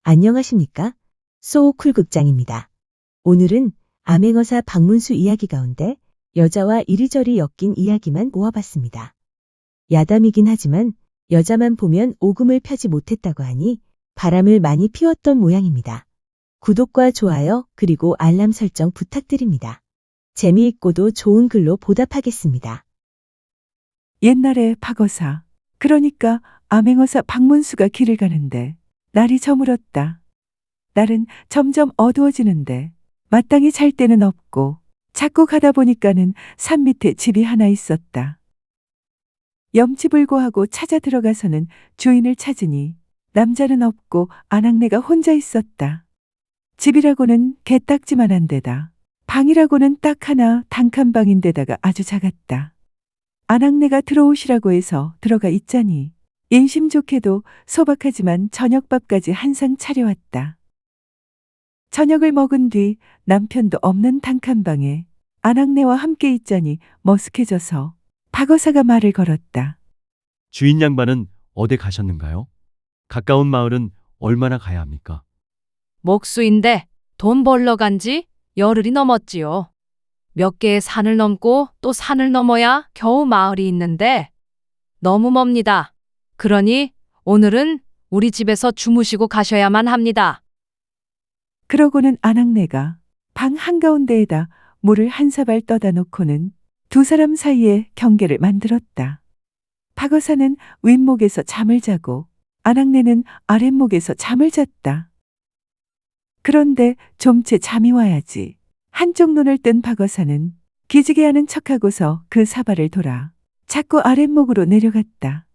안녕하십니까? 소쿨 극장입니다. 오늘은 암행어사 박문수 이야기 가운데 여자와 이리저리 엮인 이야기만 모아봤습니다. 야담이긴 하지만 여자만 보면 오금을 펴지 못했다고 하니 바람을 많이 피웠던 모양입니다. 구독과 좋아요 그리고 알람 설정 부탁드립니다. 재미있고도 좋은 글로 보답하겠습니다. 옛날에 박어사, 그러니까 암행어사 박문수가 길을 가는데 날이 저물었다. 날은 점점 어두워지는데 마땅히 잘 데는 없고 자꾸 가다 보니까는 산 밑에 집이 하나 있었다. 염치불고하고 찾아 들어가서는 주인을 찾으니 남자는 없고 아낙네가 혼자 있었다. 집이라고는 개딱지만한 데다 방이라고는 딱 하나 단칸방인데다가 아주 작았다. 아낙네가 들어오시라고 해서 들어가 있자니 인심 좋게도 소박하지만 저녁밥까지 한 상 차려왔다. 저녁을 먹은 뒤 남편도 없는 단칸방에 아낙네와 함께 있자니 머쓱해져서 박어사가 말을 걸었다. 주인 양반은 어디 가셨는가요? 가까운 마을은 얼마나 가야 합니까? 목수인데 돈 벌러 간지 열흘이 넘었지요. 몇 개의 산을 넘고 또 산을 넘어야 겨우 마을이 있는데 너무 멉니다. 그러니 오늘은 우리 집에서 주무시고 가셔야만 합니다. 그러고는 아낙네가 방 한가운데에다 물을 한 사발 떠다 놓고는 두 사람 사이에 경계를 만들었다. 박어사는 윗목에서 잠을 자고 아낙네는 아랫목에서 잠을 잤다. 그런데 좀채 잠이 와야지. 한쪽 눈을 뜬 박어사는 기지개 하는 척하고서 그 사발을 돌아 자꾸 아랫목으로 내려갔다.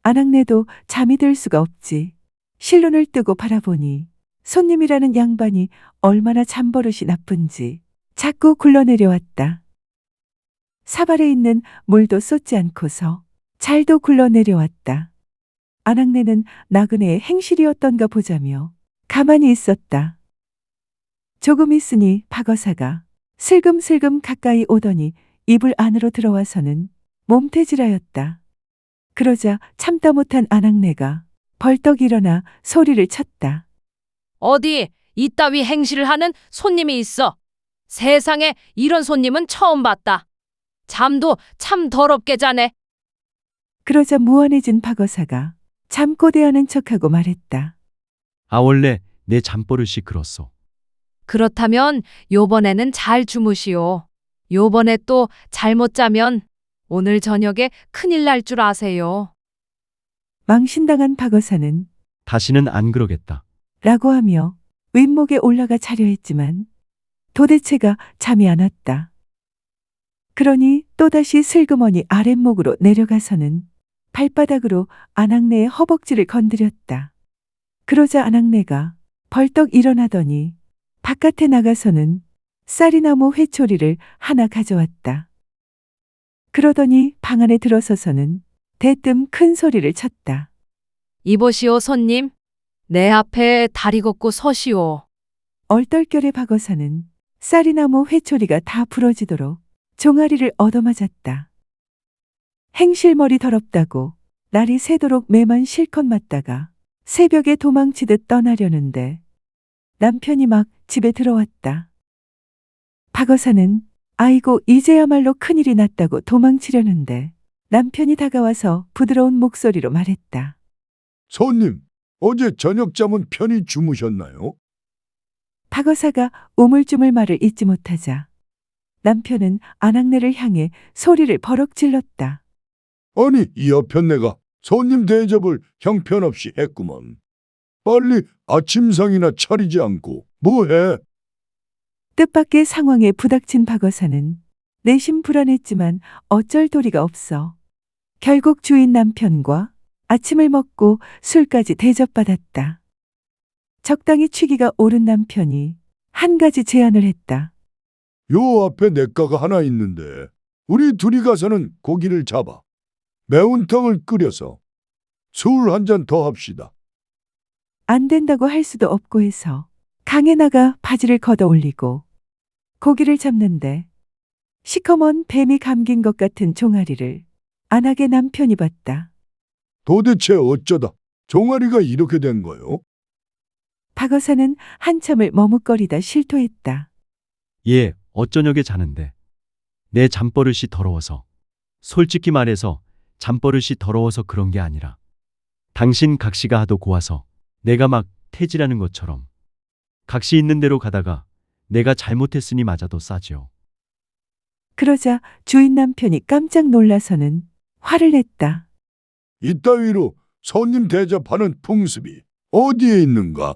아낙네도 잠이 들 수가 없지. 실눈을 뜨고 바라보니 손님이라는 양반이 얼마나 잠버릇이 나쁜지 자꾸 굴러내려왔다. 사발에 있는 물도 쏟지 않고서 잘도 굴러내려왔다. 아낙네는 나그네의 행실이었던가 보자며 가만히 있었다. 조금 있으니 박어사가 슬금슬금 가까이 오더니 이불 안으로 들어와서는 몸태질하였다. 그러자 참다 못한 아낙네가 벌떡 일어나 소리를 쳤다. 어디 이따위 행실을 하는 손님이 있어. 세상에 이런 손님은 처음 봤다. 잠도 참 더럽게 자네. 그러자 무안해진 박어사가 잠꼬대하는 척하고 말했다. 아 원래 내 잠버릇이 그렇소. 그렇다면 요번에는 잘 주무시오. 요번에 또 잘못 자면 오늘 저녁에 큰일 날 줄 아세요. 망신당한 박어사는 다시는 안 그러겠다. 라고 하며 윗목에 올라가 자려 했지만 도대체가 잠이 안 왔다. 그러니 또다시 슬그머니 아랫목으로 내려가서는 발바닥으로 아낙네의 허벅지를 건드렸다. 그러자 아낙네가 벌떡 일어나더니 바깥에 나가서는 쌀이나무 회초리를 하나 가져왔다. 그러더니 방 안에 들어서서는 대뜸 큰 소리를 쳤다. 이보시오 손님. 내 앞에 다리 걷고 서시오. 얼떨결에 박어사는 쌀이나무 회초리가 다 부러지도록 종아리를 얻어맞았다. 행실머리 더럽다고 날이 새도록 매만 실컷 맞다가 새벽에 도망치듯 떠나려는데 남편이 막 집에 들어왔다. 박어사는 아이고 이제야말로 큰일이 났다고 도망치려는데 남편이 다가와서 부드러운 목소리로 말했다. 손님, 어제 저녁잠은 편히 주무셨나요? 박어사가 우물쭈물 말을 잇지 못하자 남편은 아낙네를 향해 소리를 버럭 질렀다. 아니, 이 여편네가 손님 대접을 형편없이 했구먼. 빨리 아침상이나 차리지 않고 뭐해? 뜻밖의 상황에 부닥친 박어사는 내심 불안했지만 어쩔 도리가 없어 결국 주인 남편과 아침을 먹고 술까지 대접받았다. 적당히 취기가 오른 남편이 한 가지 제안을 했다. 요 앞에 냇가가 하나 있는데 우리 둘이 가서는 고기를 잡아 매운탕을 끓여서 술 한 잔 더 합시다. 안 된다고 할 수도 없고 해서 강에 나가 바지를 걷어 올리고 고기를 잡는데 시커먼 뱀이 감긴 것 같은 종아리를 안하게 남편이 봤다. 도대체 어쩌다 종아리가 이렇게 된 거요? 박어사는 한참을 머뭇거리다 실토했다. 얘 어쩌냐게 자는데. 내 잠버릇이 더러워서. 솔직히 말해서 잠버릇이 더러워서 그런 게 아니라 당신 각시가 하도 고와서 내가 막 태질하는 것처럼 각시 있는 대로 가다가 내가 잘못했으니 맞아도 싸지요. 그러자 주인 남편이 깜짝 놀라서는 화를 냈다. 이따위로 손님 대접하는 풍습이 어디에 있는가?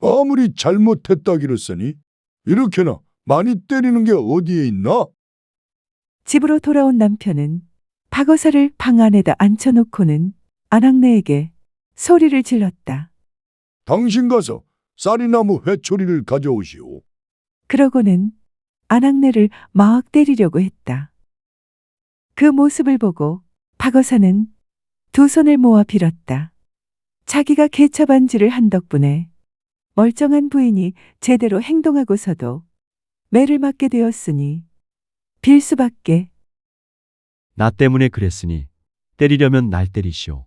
아무리 잘못했다기로 쓰니 이렇게나 많이 때리는 게 어디에 있나? 집으로 돌아온 남편은 박어사를 방 안에다 앉혀놓고는 아낙네에게 소리를 질렀다. 당신 가서 쌀이나무 회초리를 가져오시오. 그러고는 아낙네를 마악 때리려고 했다. 그 모습을 보고 박어사는 두 손을 모아 빌었다. 자기가 개차반지를 한 덕분에 멀쩡한 부인이 제대로 행동하고서도 매를 맞게 되었으니 빌 수밖에 나 때문에 그랬으니 때리려면 날 때리시오.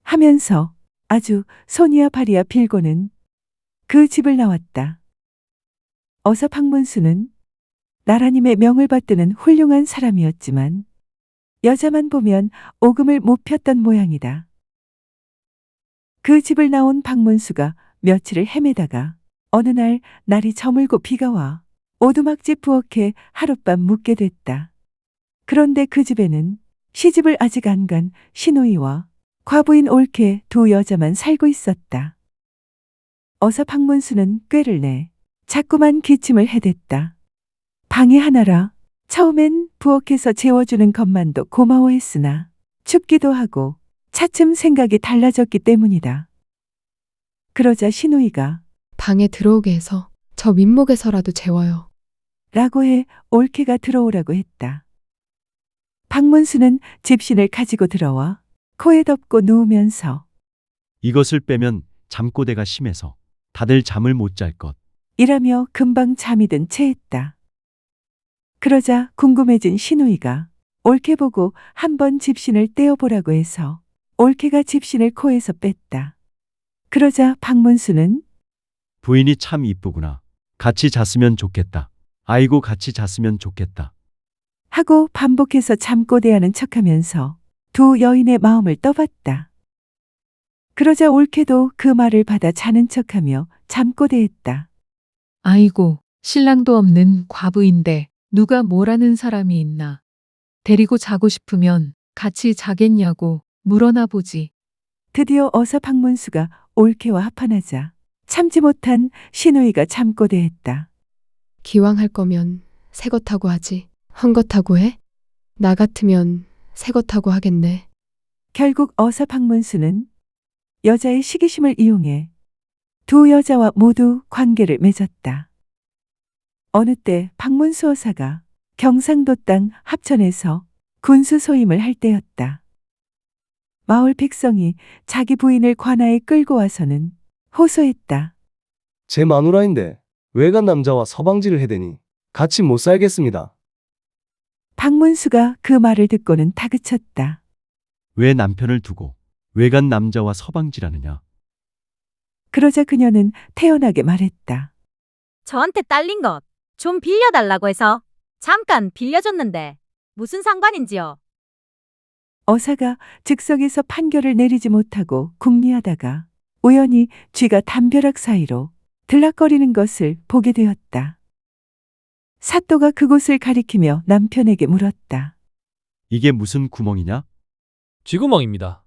하면서 아주 손이야 발이야 빌고는 그 집을 나왔다. 어서 박문수는 나라님의 명을 받드는 훌륭한 사람이었지만 여자만 보면 오금을 못 폈던 모양이다. 그 집을 나온 박문수가 며칠을 헤매다가 어느 날 날이 저물고 비가 와 오두막집 부엌에 하룻밤 묵게 됐다. 그런데 그 집에는 시집을 아직 안 간 시누이와 과부인 옳게 두 여자만 살고 있었다. 어서 박문수는 꾀를 내 자꾸만 기침을 해댔다. 방이 하나라 처음엔 부엌에서 재워주는 것만도 고마워했으나 춥기도 하고 차츰 생각이 달라졌기 때문이다. 그러자 시누이가 방에 들어오게 해서 저 윗목에서라도 재워요. 라고 해 옳게가 들어오라고 했다. 박문수는 집신을 가지고 들어와 코에 덮고 누우면서 이것을 빼면 잠꼬대가 심해서 다들 잠을 못 잘 것. 이라며 금방 잠이 든 채했다. 그러자 궁금해진 시누이가 옳게 보고 한번 집신을 떼어보라고 해서 옳게가 집신을 코에서 뺐다. 그러자 박문수는 부인이 참 이쁘구나. 같이 잤으면 좋겠다. 아이고 같이 잤으면 좋겠다. 하고 반복해서 잠꼬대하는 척하면서 두 여인의 마음을 떠봤다. 그러자 옳게도 그 말을 받아 자는 척하며 잠꼬대했다. 아이고, 신랑도 없는 과부인데 누가 뭐라는 사람이 있나. 데리고 자고 싶으면 같이 자겠냐고 물어나 보지. 드디어 어서 박문수가 옳게와 합판하자 참지 못한 시누이가 잠꼬대했다. 기왕 할 거면 새 것하고 하지. 헌 것하고 해? 나 같으면 새 것하고 하겠네. 결국 어서 박문수는 여자의 시기심을 이용해 두 여자와 모두 관계를 맺었다. 어느 때 박문수 어사가 경상도 땅 합천에서 군수 소임을 할 때였다. 마을 백성이 자기 부인을 관아에 끌고 와서는 호소했다. 제 마누라인데 외간 남자와 서방지를 해대니 같이 못 살겠습니다. 박문수가 그 말을 듣고는 다그쳤다. 왜 남편을 두고 외간 남자와 서방지라느냐. 그러자 그녀는 태연하게 말했다. 저한테 딸린 것 좀 빌려달라고 해서 잠깐 빌려줬는데 무슨 상관인지요? 어사가 즉석에서 판결을 내리지 못하고 궁리하다가 우연히 쥐가 담벼락 사이로 들락거리는 것을 보게 되었다. 사또가 그곳을 가리키며 남편에게 물었다. 이게 무슨 구멍이냐? 쥐구멍입니다.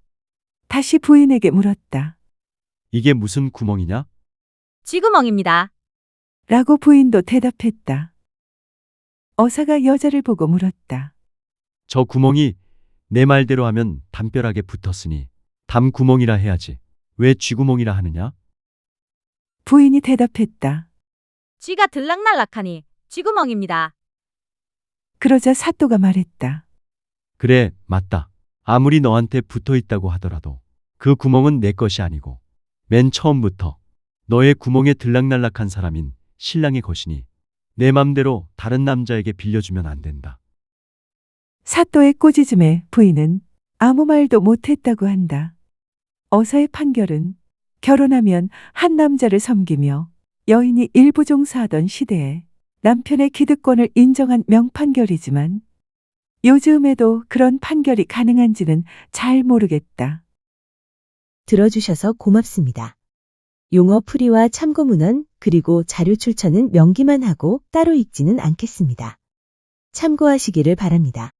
다시 부인에게 물었다. 이게 무슨 구멍이냐? 쥐구멍입니다. 라고 부인도 대답했다. 어사가 여자를 보고 물었다. 저 구멍이 내 말대로 하면 담벼락에 붙었으니 담구멍이라 해야지. 왜 쥐구멍이라 하느냐? 부인이 대답했다. 쥐가 들락날락하니 쥐구멍입니다. 그러자 사또가 말했다. 그래, 맞다. 아무리 너한테 붙어 있다고 하더라도 그 구멍은 내 것이 아니고 맨 처음부터 너의 구멍에 들락날락한 사람인 신랑의 것이니 내 맘대로 다른 남자에게 빌려주면 안 된다. 사또의 꼬지즘에 부인은 아무 말도 못했다고 한다. 어사의 판결은 결혼하면 한 남자를 섬기며 여인이 일부 종사하던 시대에 남편의 기득권을 인정한 명판결이지만 요즘에도 그런 판결이 가능한지는 잘 모르겠다. 들어주셔서 고맙습니다. 용어 풀이와 참고 문헌 그리고 자료 출처는 명기만 하고 따로 읽지는 않겠습니다. 참고하시기를 바랍니다.